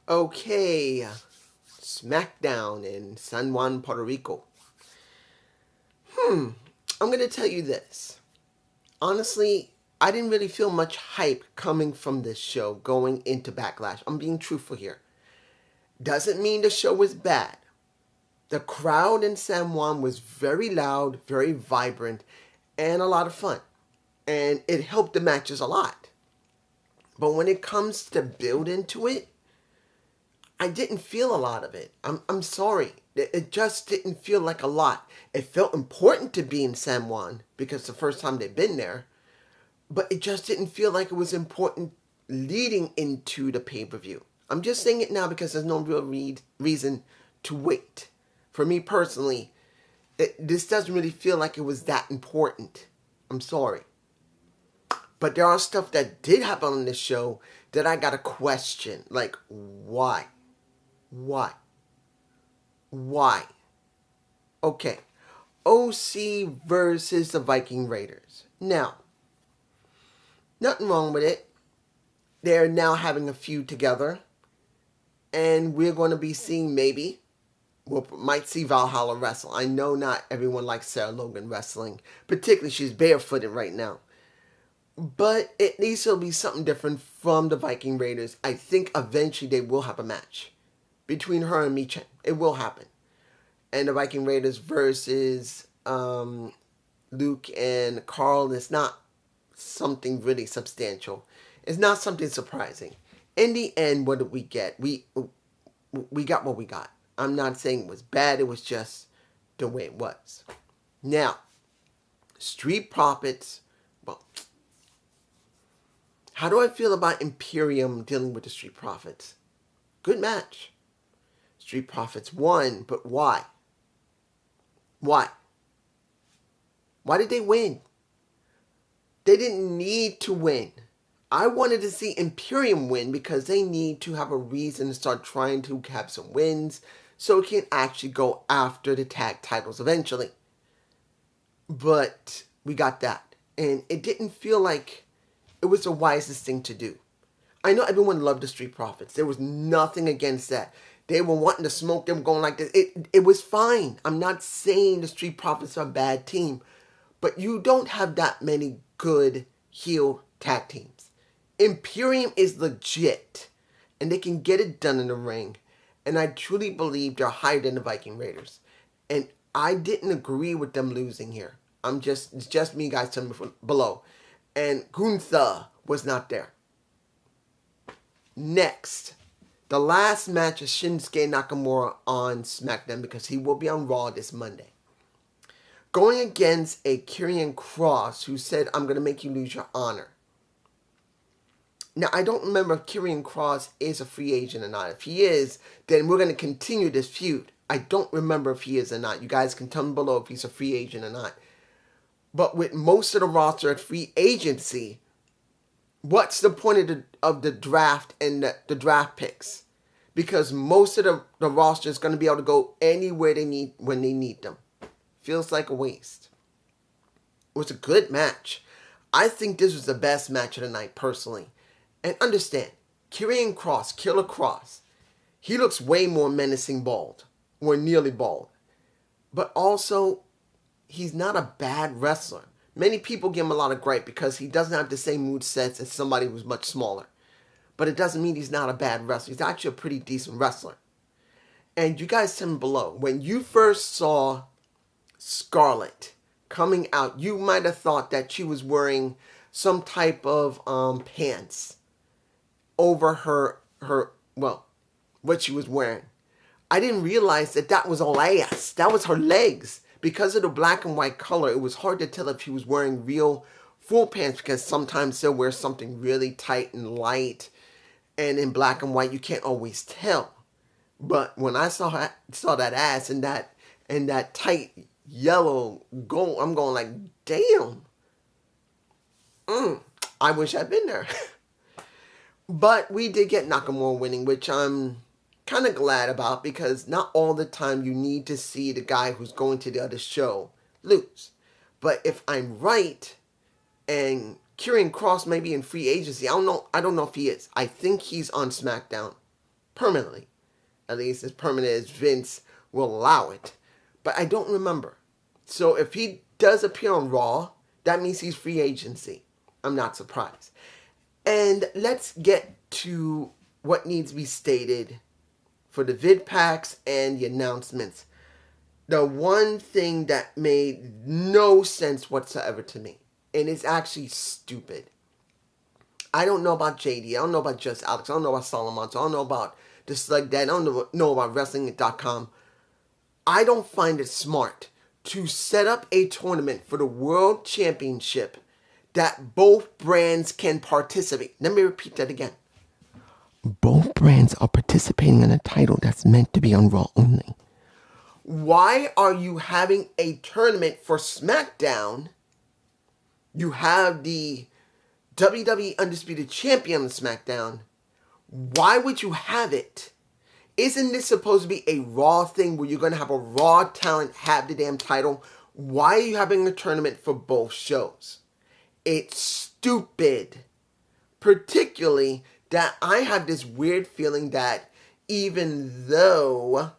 Okay, Smackdown in San Juan, Puerto Rico. I'm going to tell you this. Honestly, I didn't really feel much hype coming from this show going into Backlash. I'm being truthful here. Doesn't mean the show was bad. The crowd in San Juan was very loud, very vibrant, and a lot of fun. And it helped the matches a lot. But when it comes to build into it, I didn't feel a lot of it. I'm sorry. It just didn't feel like a lot. It felt important to be in San Juan because it's the first time they've been there. But it just didn't feel like it was important leading into the pay-per-view. I'm just saying it now because there's no real reason to wait. For me personally, this doesn't really feel like it was that important. I'm sorry. But there are stuff that did happen on this show that I got to question. Like, why? Why? Why? Okay. OC versus the Viking Raiders. Now, nothing wrong with it. They're now having a feud together. And we're going to be seeing we might see Valhalla wrestle. I know not everyone likes Sarah Logan wrestling. Particularly, she's barefooted right now. But at least it'll be something different from the Viking Raiders. I think eventually they will have a match between her and mei'm. It will happen. And the Viking Raiders versus Luke and Carl is not something really substantial. It's not something surprising. In the end, what did we get? We got what we got. I'm not saying it was bad. It was just the way it was. Now, Street Profits. Well, how do I feel about Imperium dealing with the Street Profits? Good match. Street Profits won, but why? Why? Why did they win? They didn't need to win. I wanted to see Imperium win because they need to have a reason to start trying to have some wins so it can actually go after the tag titles eventually. But we got that. And it didn't feel like it was the wisest thing to do. I know everyone loved the Street Profits. There was nothing against that. They were wanting to smoke. They were going like this. It was fine. I'm not saying the Street Profits are a bad team. But you don't have that many good heel tag teams. Imperium is legit. And they can get it done in the ring. And I truly believe they're higher than the Viking Raiders. And I didn't agree with them losing here. It's just me, guys, tell me below. And Gunther was not there. Next, the last match is Shinsuke Nakamura on SmackDown because he will be on Raw this Monday. Going against a Karrion Kross who said, I'm going to make you lose your honor. Now, I don't remember if Karrion Kross is a free agent or not. If he is, then we're going to continue this feud. I don't remember if he is or not. You guys can tell me below if he's a free agent or not. But with most of the roster at free agency, what's the point of the draft and the draft picks? Because most of the roster is going to be able to go anywhere they need when they need them. Feels like a waste. It was a good match. I think this was the best match of the night, personally. And understand, Karrion Kross, Killer Kross, he looks way more menacing bald. Or nearly bald. But also, he's not a bad wrestler. Many people give him a lot of gripe because he doesn't have the same mood sets as somebody who's much smaller. But it doesn't mean he's not a bad wrestler. He's actually a pretty decent wrestler. And you guys tell me below, when you first saw Scarlett coming out, you might have thought that she was wearing some type of pants over her what she was wearing. I didn't realize that was all ass. That was her legs. Because of the black and white color, it was hard to tell if she was wearing real full pants because sometimes they'll wear something really tight and light. And in black and white, you can't always tell. But when I saw that ass and that tight yellow gold, I'm going like, damn. I wish I'd been there. But we did get Nakamura winning, which I'm kind of glad about because not all the time you need to see the guy who's going to the other show lose. But if I'm right and Karrion Kross may be in free agency, I don't know if he is. I think he's on SmackDown permanently. At least as permanent as Vince will allow it. But I don't remember. So if he does appear on Raw, that means he's free agency. I'm not surprised. And let's get to what needs to be stated for the vid packs and the announcements. The one thing that made no sense whatsoever to me, and it's actually stupid. I don't know about JD, I don't know about Just Alex, I don't know about Solomon, I don't know about the Slug Dad, I don't know about Wrestling.com. I don't find it smart to set up a tournament for the World Championship that both brands can participate. Let me repeat that again. Both brands are participating in a title that's meant to be on Raw only. Why are you having a tournament for SmackDown? You have the WWE Undisputed Champion on SmackDown. Why would you have it? Isn't this supposed to be a Raw thing where you're going to have a Raw talent have the damn title? Why are you having a tournament for both shows? It's stupid. Particularly that I have this weird feeling that even though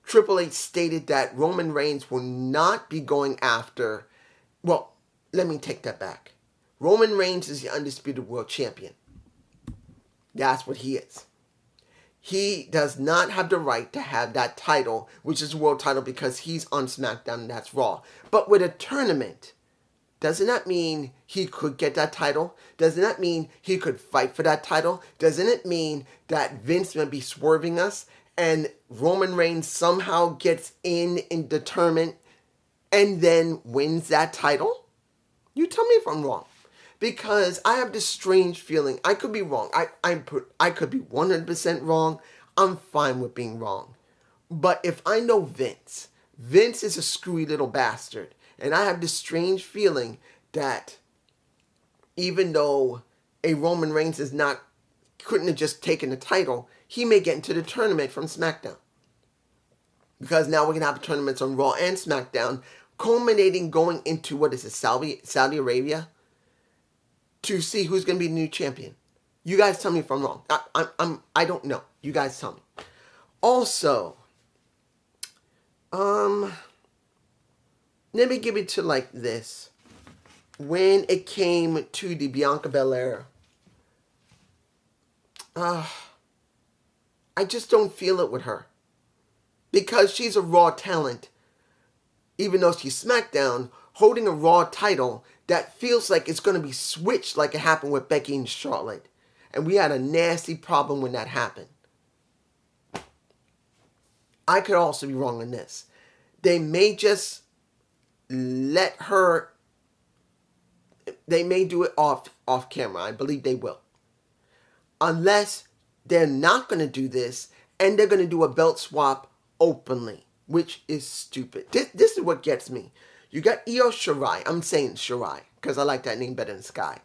Triple H stated that Roman Reigns will not be going after... Well, let me take that back. Roman Reigns is the Undisputed World Champion. That's what he is. He does not have the right to have that title, which is a world title, because he's on SmackDown and that's Raw. But with a tournament, doesn't that mean he could get that title? Doesn't that mean he could fight for that title? Doesn't it mean that Vince might be swerving us and Roman Reigns somehow gets in the tournament and then wins that title? You tell me if I'm wrong. Because I have this strange feeling. I could be wrong. I could be 100% wrong. I'm fine with being wrong. But if I know Vince is a screwy little bastard. And I have this strange feeling that even though a Roman Reigns couldn't have just taken the title, he may get into the tournament from SmackDown. Because now we're going to have tournaments on Raw and SmackDown, culminating going into, what is it, Saudi Arabia? To see who's going to be the new champion. You guys tell me if I'm wrong. I don't know. You guys tell me. Also, let me give it to like this. When it came to the Bianca Belair, I just don't feel it with her. Because she's a Raw talent. Even though she's SmackDown, holding a Raw title that feels like it's going to be switched like it happened with Becky and Charlotte. And we had a nasty problem when that happened. I could also be wrong on this. They may just let her... They may do it off camera. I believe they will. Unless they're not going to do this and they're going to do a belt swap openly. Which is stupid. This is what gets me. You got Io Shirai. I'm saying Shirai because I like that name better than Sky.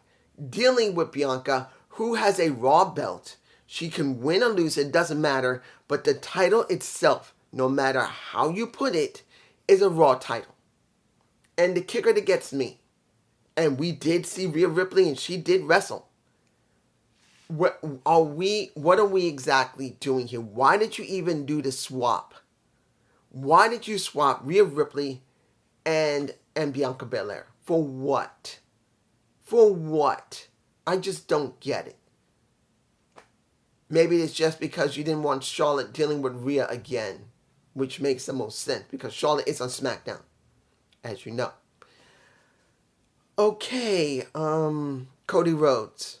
Dealing with Bianca, who has a Raw belt. She can win or lose. It doesn't matter. But the title itself, no matter how you put it, is a Raw title. And the kicker that gets me. And we did see Rhea Ripley and she did wrestle. What are we exactly doing here? Why did you even do the swap? Why did you swap Rhea Ripley and Bianca Belair? For what? For what? I just don't get it. Maybe it's just because you didn't want Charlotte dealing with Rhea again, which makes the most sense because Charlotte is on SmackDown, as you know. Okay, Cody Rhodes.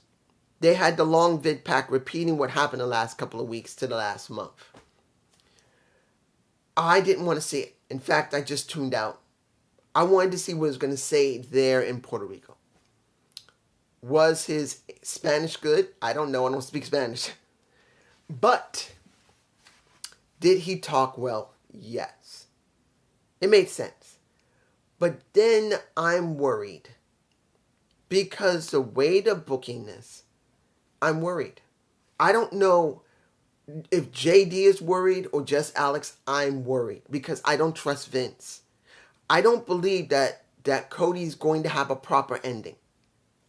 They had the long vid pack repeating what happened the last couple of weeks to the last month. I didn't want to see it. In fact, I just tuned out. I wanted to see what it was going to say there in Puerto Rico. Was his Spanish good? I don't know. I don't speak Spanish. But did he talk well? Yes. It made sense. But then I'm worried. Because the way they're booking this, I'm worried. I don't know if JD is worried or just Alex. I'm worried because I don't trust Vince. I don't believe that Cody's going to have a proper ending.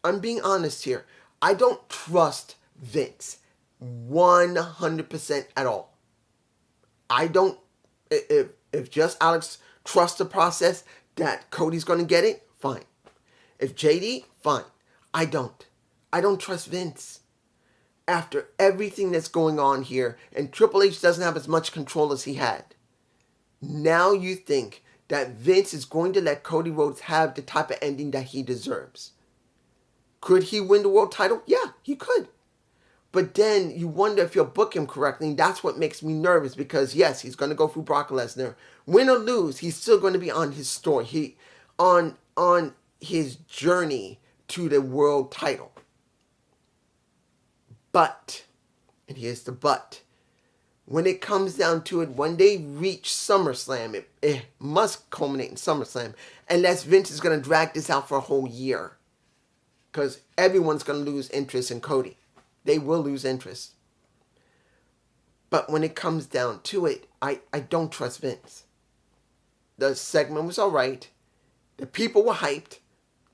I'm being honest here. I don't trust Vince. 100% at all. I don't, if just Alex trusts the process that Cody's going to get it, fine. If JD, fine. I don't. I don't trust Vince. After everything that's going on here, and Triple H doesn't have as much control as he had, now you think that Vince is going to let Cody Rhodes have the type of ending that he deserves. Could he win the world title? Yeah, he could. But then you wonder if you'll book him correctly, and that's what makes me nervous, because yes, he's going to go through Brock Lesnar. Win or lose, he's still going to be on his story. On his journey to the world title. But, and here's the but, when it comes down to it, when they reach SummerSlam, it must culminate in SummerSlam, unless Vince is going to drag this out for a whole year. Because everyone's going to lose interest in Cody. They will lose interest. But when it comes down to it, I don't trust Vince. The segment was alright. The people were hyped.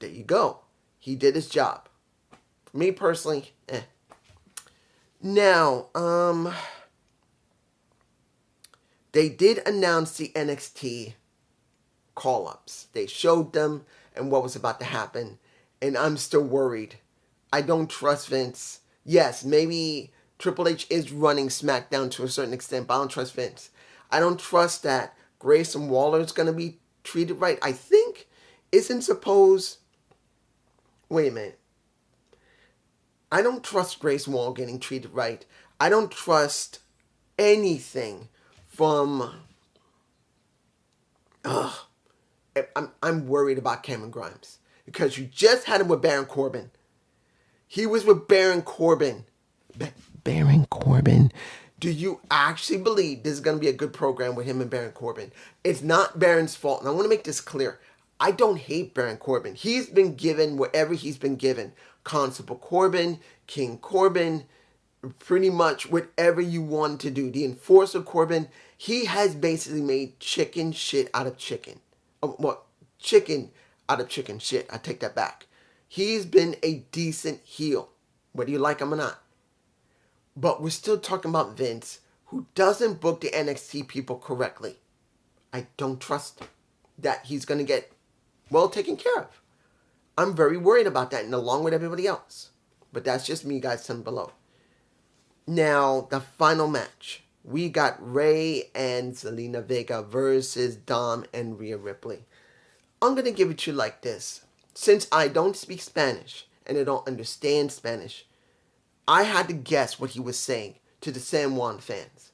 There you go. He did his job. For me personally, Now, they did announce the NXT call-ups. They showed them and what was about to happen. And I'm still worried. I don't trust Vince. Yes, maybe Triple H is running SmackDown to a certain extent, but I don't trust Vince. I don't trust that Grayson Waller is going to be treated right. I think, isn't supposed... Wait a minute. I don't trust Grayson Waller getting treated right. I don't trust anything from... I'm worried about Cameron Grimes. Because you just had him with Baron Corbin. He was with Baron Corbin. Baron Corbin. Do you actually believe this is going to be a good program with him and Baron Corbin? It's not Baron's fault. And I want to make this clear. I don't hate Baron Corbin. He's been given whatever he's been given. Constable Corbin, King Corbin, pretty much whatever you want to do. The Enforcer Corbin, he has basically made chicken shit out of chicken. Chicken out of chicken shit. I take that back. He's been a decent heel, whether you like him or not. But we're still talking about Vince, who doesn't book the NXT people correctly. I don't trust that he's going to get well taken care of. I'm very worried about that, and along with everybody else. But that's just me, guys, down below. Now, the final match. We got Rey and Selena Vega versus Dom and Rhea Ripley. I'm going to give it to you like this. Since I don't speak Spanish, and I don't understand Spanish, I had to guess what he was saying to the San Juan fans.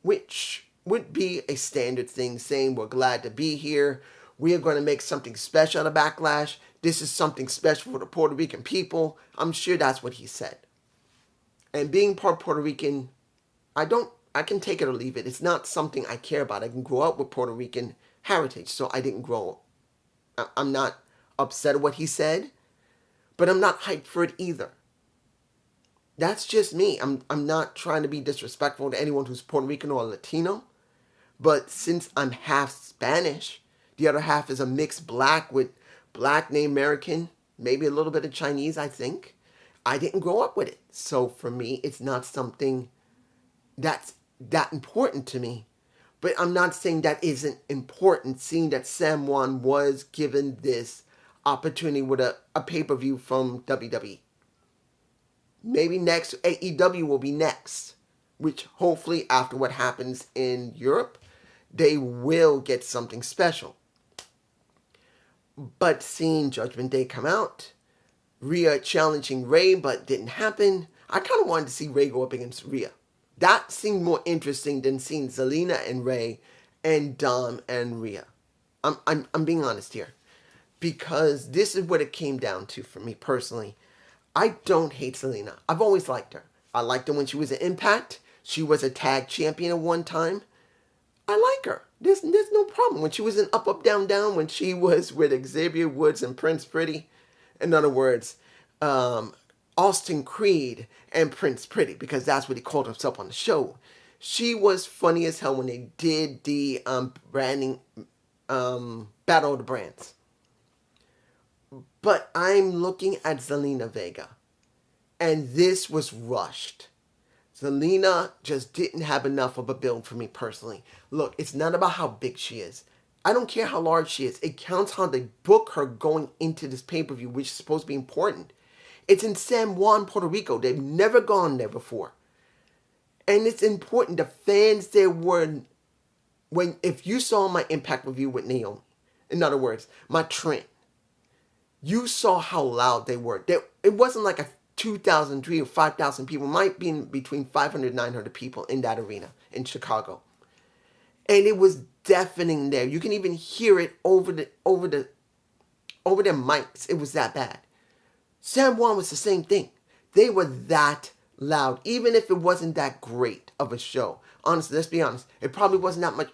Which would be a standard thing, saying we're glad to be here. We are going to make something special out of Backlash. This is something special for the Puerto Rican people. I'm sure that's what he said. And being part Puerto Rican, I can take it or leave it. It's not something I care about. I can grow up with Puerto Rican heritage, so I didn't grow up. I'm not upset at what he said, but I'm not hyped for it either. That's just me. I'm not trying to be disrespectful to anyone who's Puerto Rican or Latino, but since I'm half Spanish, the other half is a mixed black with black Native American, maybe a little bit of Chinese, I think. I didn't grow up with it. So for me, it's not something that's that important to me. But I'm not saying that isn't important, seeing that San Juan was given this opportunity with a pay-per-view from WWE. Maybe next, AEW will be next. Which hopefully after what happens in Europe, they will get something special. But seeing Judgment Day come out, Rhea challenging Rey, but didn't happen. I kind of wanted to see Rey go up against Rhea. That seemed more interesting than seeing Zelina and Rey and Dom and Rhea. I'm being honest here. Because this is what it came down to for me personally. I don't hate Zelina. I've always liked her. I liked her when she was at Impact. She was a tag champion at one time. I like her. There's no problem. When she was in Up, Up, Down, Down, when she was with Xavier Woods and Prince Pretty. In other words, Austin Creed and Prince Pretty, because that's what he called himself on the show. She was funny as hell when they did the branding Battle of the Brands. But I'm looking at Zelina Vega, and this was rushed. Zelina just didn't have enough of a build for me personally. Look, it's not about how big she is. I don't care how large she is. It counts how they book her going into this pay-per-view, which is supposed to be important. It's in San Juan, Puerto Rico. They've never gone there before. And it's important. The fans there were, if you saw my Impact review with Naomi, in other words, my Trent, you saw how loud they were. It wasn't like a 2,000, 3,000 or 5,000 people. It might be between 500 and 900 people in that arena in Chicago. And it was deafening there. You can even hear it over their mics. It was that bad. San Juan was the same thing. They were that loud, even if it wasn't that great of a show. Honestly, let's be honest. It probably wasn't that much.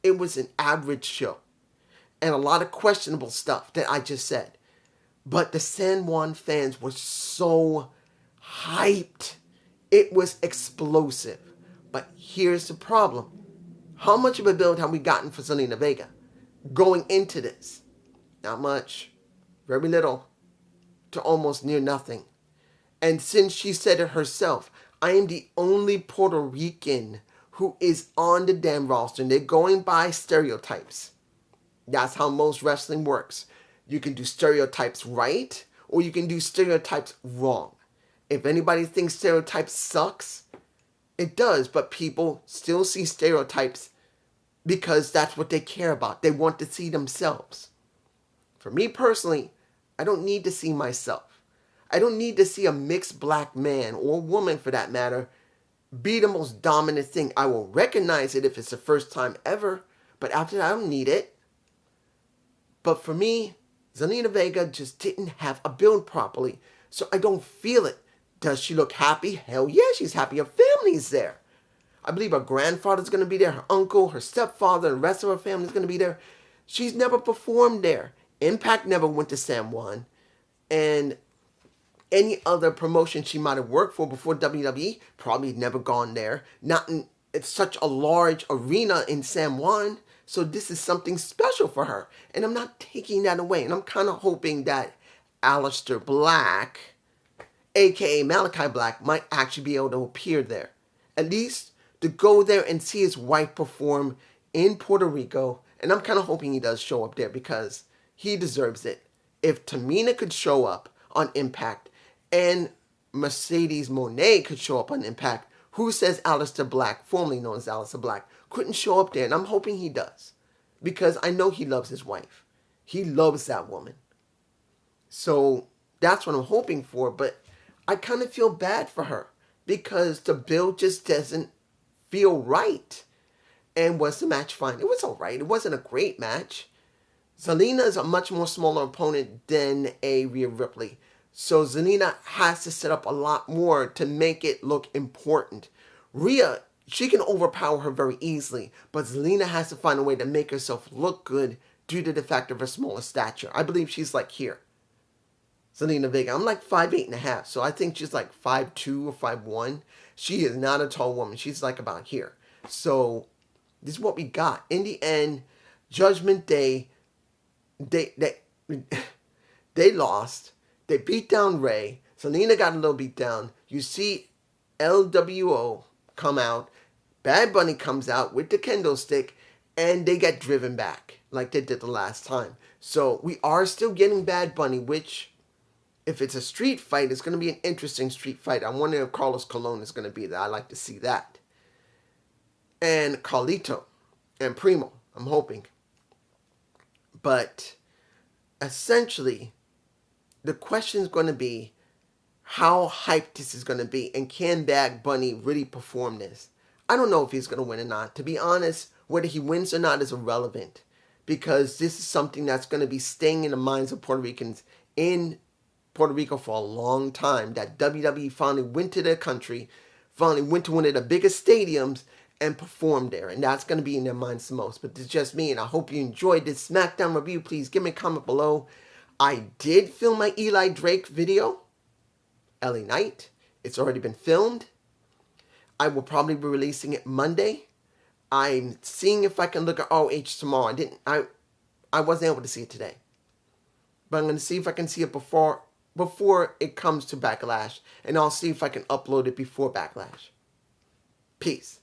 It was an average show. And a lot of questionable stuff that I just said. But the San Juan fans were so hyped. It was explosive. But here's the problem. How much of a build have we gotten for Selena Vega going into this? Not much. Very little. To almost near nothing. And since she said it herself, I am the only Puerto Rican who is on the damn roster. And they're going by stereotypes. That's how most wrestling works. You can do stereotypes right, or you can do stereotypes wrong. If anybody thinks stereotypes sucks, it does. But people still see stereotypes because that's what they care about. They want to see themselves. For me personally, I don't need to see myself. I don't need to see a mixed black man, or woman for that matter, be the most dominant thing. I will recognize it if it's the first time ever, but after that, I don't need it. But for me, Zelina Vega just didn't have a build properly, so I don't feel it. Does she look happy? Hell yeah, she's happy. Her family's there. I believe her grandfather's going to be there, her uncle, her stepfather, and the rest of her family's going to be there. She's never performed there. Impact never went to San Juan. And any other promotion she might have worked for before WWE, probably never gone there. Not in it's such a large arena in San Juan. So this is something special for her. And I'm not taking that away. And I'm kind of hoping that Aleister Black, a.k.a. Malachi Black, might actually be able to appear there. At least to go there and see his wife perform in Puerto Rico. And I'm kind of hoping he does show up there because he deserves it. If Tamina could show up on Impact and Mercedes Moné could show up on Impact, who says Aleister Black, formerly known as Aleister Black, couldn't show up there? And I'm hoping he does. Because I know he loves his wife. He loves that woman. So that's what I'm hoping for. But I kind of feel bad for her. Because the build just doesn't feel right. And was the match fine? It was alright. It wasn't a great match. Zelina is a much more smaller opponent than a Rhea Ripley. So Zelina has to set up a lot more to make it look important. Rhea, she can overpower her very easily, but Zelina has to find a way to make herself look good due to the fact of her smaller stature. I believe she's like here. Zelina Vega. I'm like 5'8.5", so I think she's like 5'2" or 5'1". She is not a tall woman. She's like about here. So this is what we got. In the end, Judgment Day, they lost. They beat down Rey. Selena got a little beat down. You see LWO come out. Bad Bunny comes out with the kendo stick. And they get driven back like they did the last time. So we are still getting Bad Bunny, which, if it's a street fight, it's going to be an interesting street fight. I wonder if Carlos Colon is going to be there. I'd like to see that. And Carlito and Primo, I'm hoping. But essentially, the question is going to be how hyped this is going to be, and can Bad Bunny really perform this? I don't know if he's going to win or not. To be honest, whether he wins or not is irrelevant, because this is something that's going to be staying in the minds of Puerto Ricans in Puerto Rico for a long time, that WWE finally went to their country, finally went to one of the biggest stadiums and performed there, and that's going to be in their minds the most. But it's just me, and I hope you enjoyed this SmackDown review. Please give me a comment below. I did film my Eli Drake video, LA Knight. It's already been filmed. I will probably be releasing it Monday. I'm seeing if I can look at ROH tomorrow. I wasn't able to see it today. But I'm going to see if I can see it before it comes to Backlash. And I'll see if I can upload it before Backlash. Peace.